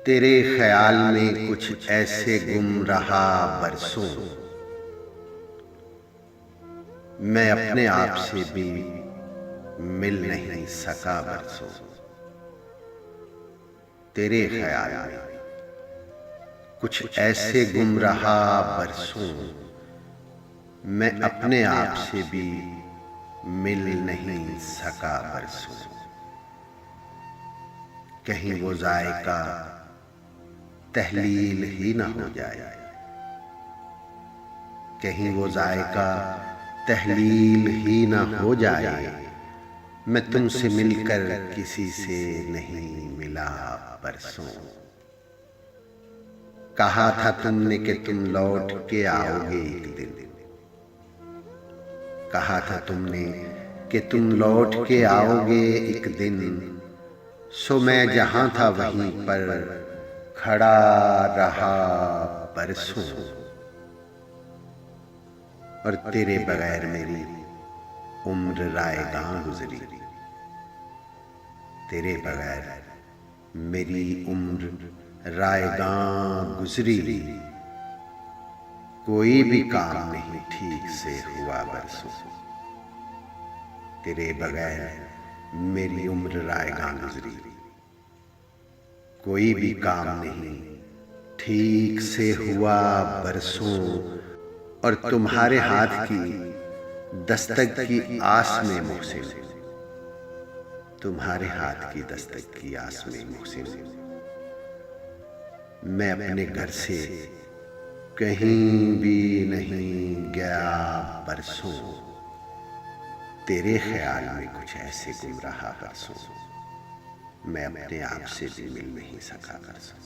तेरे ख्याल में कुछ ऐसे गुम रहा बरसों, मैं अपने आप से भी मिल नहीं सका बरसों। तेरे ख्याल में कुछ ऐसे गुम रहा बरसों, मैं अपने आप से भी मिल नहीं सका बरसों। कहीं वो जायका तहलील ही न हो जाए, कहीं वो जायका तहलील ही न हो जाए। मैं तुमसे मिलकर किसी से नहीं मिला परसों। कहा था तुमने कि तुम लौट के आओगे एक दिन, कहा था तुमने कि तुम लौट के आओगे एक दिन। सो मैं जहां था वहीं पर खड़ा रहा बरसों, और तेरे बगैर मेरी उम्र रायगां गुजरी। तेरे बगैर मेरी उम्र रायगां गुजरी। कोई भी काम नहीं ठीक से हुआ बरसों। तेरे बगैर मेरी उम्र रायगां गुजरी। कोई भी काम नहीं ठीक से हुआ बरसों, और तुम्हारे हाथ की दस्तक की आस में मुहसिन, तुम्हारे हाथ की दस्तक की आस में मुहसिन, मैं अपने घर से कहीं भी नहीं गया बरसों। तेरे ख्याल में कुछ ऐसे गुम रहा बरसों, मैं अपने आप से भी मिल नहीं सका बरसों।